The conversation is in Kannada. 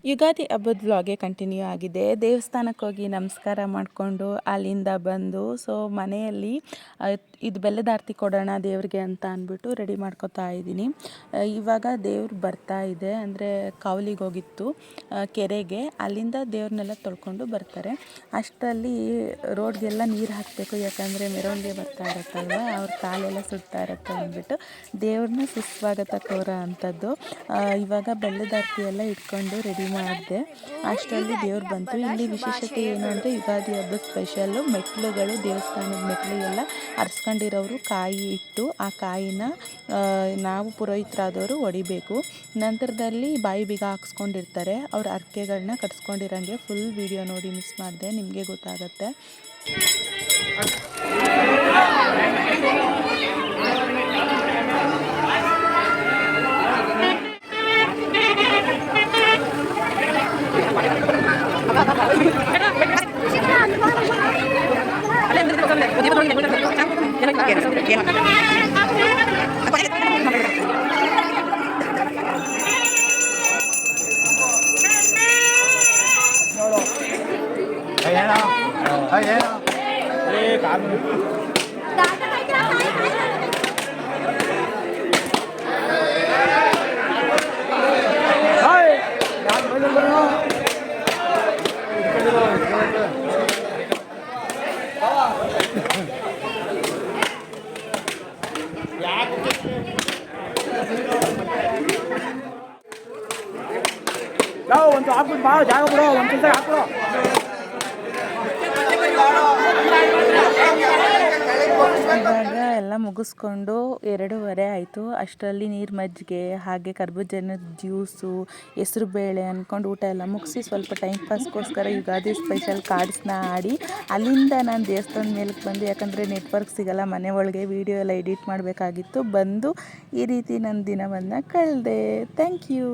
ಯುಗಾದಿ ಹಬ್ಬದ ವ್ಲಾಗೆ ಕಂಟಿನ್ಯೂ ಆಗಿದೆ. ದೇವಸ್ಥಾನಕ್ಕೆ ಹೋಗಿ ನಮಸ್ಕಾರ ಮಾಡಿಕೊಂಡು ಅಲ್ಲಿಂದ ಬಂದು ಮನೆಯಲ್ಲಿ ಇದು ಬೆಲ್ಲದ ಆರತಿ ಕೊಡೋಣ ದೇವ್ರಿಗೆ ಅಂತ ಅಂದ್ಬಿಟ್ಟು ರೆಡಿ ಮಾಡ್ಕೊತಾ ಇದ್ದೀನಿ. ಇವಾಗ ದೇವ್ರು ಬರ್ತಾ ಇದೆ, ಅಂದರೆ ಕಾವಲಿಗೆ ಹೋಗಿತ್ತು ಕೆರೆಗೆ, ಅಲ್ಲಿಂದ ದೇವ್ರನ್ನೆಲ್ಲ ತೊಳ್ಕೊಂಡು ಬರ್ತಾರೆ. ಅಷ್ಟರಲ್ಲಿ ರೋಡ್ಗೆಲ್ಲ ನೀರು ಹಾಕಬೇಕು, ಯಾಕಂದರೆ ಮೆರವಣಿಗೆ ಬರ್ತಾ ಇರುತ್ತಲ್ವ, ಅವ್ರ ಕಾಲೆಲ್ಲ ಸುಡ್ತಾ ಇರುತ್ತೆ ಅಂದ್ಬಿಟ್ಟು ದೇವ್ರನ್ನ ಸುಸ್ವಾಗತ ಕೋರೋ ಅಂಥದ್ದು. ಇವಾಗ ಬೆಲ್ಲದ ಆರತಿ ಎಲ್ಲ ಇಟ್ಕೊಂಡು ರೆಡಿ ಮಾಡಿದೆ. ಅಷ್ಟರಲ್ಲಿ ದೇವ್ರು ಬಂತು. ಇಲ್ಲಿ ವಿಶೇಷತೆ ಏನು ಅಂದರೆ ಯುಗಾದಿ ಹಬ್ಬದ ಸ್ಪೆಷಲ್ಲು ಮೆಟ್ಲುಗಳು, ದೇವಸ್ಥಾನದ ಮೆಟ್ಲಿಗೆಲ್ಲ ಅರ್ಸ್ಕೊಂಡಿರೋರು ಕಾಯಿ ಇಟ್ಟು ಆ ಕಾಯಿನ ನಾವು ಪುರೋಹಿತರಾದವರು ಹೊಡಿಬೇಕು. ನಂತರದಲ್ಲಿ ಬಾಯಿ ಬೀಗ ಹಾಕ್ಸ್ಕೊಂಡಿರ್ತಾರೆ, ಅವ್ರ ಅರ್ಕೆಗಳನ್ನ ಕಟ್ಸ್ಕೊಂಡಿರಂಗೆ. ಫುಲ್ ವಿಡಿಯೋ ನೋಡಿ, ಮಿಸ್ ಮಾಡಿದೆ, ನಿಮಗೆ ಗೊತ್ತಾಗತ್ತೆ. ಒಂದು ಹಾಕ್ಬಿಟ್ಟು ಬಾ, ಜಾಗ ಬಿಡೋ, ಒಂದು ಕೆಲಸ ಹಾಕ್ಬಿಡೋ. ಇವಾಗ ಎಲ್ಲ ಮುಗಿಸ್ಕೊಂಡು 2:30 ಆಯಿತು. ಅಷ್ಟರಲ್ಲಿ ನೀರು ಮಜ್ಜಿಗೆ ಹಾಗೆ ಕರ್ಬೂಜನದ ಜ್ಯೂಸು, ಹೆಸರು ಬೇಳೆ ಅಂದ್ಕೊಂಡು ಊಟ ಎಲ್ಲ ಮುಗಿಸಿ ಸ್ವಲ್ಪ ಟೈಮ್ ಪಾಸ್ಗೋಸ್ಕರ ಯುಗಾದಿ ಸ್ಪೆಷಲ್ ಕಾರ್ಡ್ಸ್ನ ಆಡಿ ಅಲ್ಲಿಂದ ನಾನು ದೇವಸ್ಥಾನದ ಮೇಲಕ್ಕೆ ಬಂದು, ಯಾಕಂದರೆ ನೆಟ್ವರ್ಕ್ ಸಿಗಲ್ಲ ಮನೆ ಒಳಗೆ, ವೀಡಿಯೋ ಎಲ್ಲ ಎಡಿಟ್ ಮಾಡಬೇಕಾಗಿತ್ತು. ಬಂದು ಈ ರೀತಿ ನನ್ನ ದಿನವನ್ನು ಕಳೆದೆ. Thank you.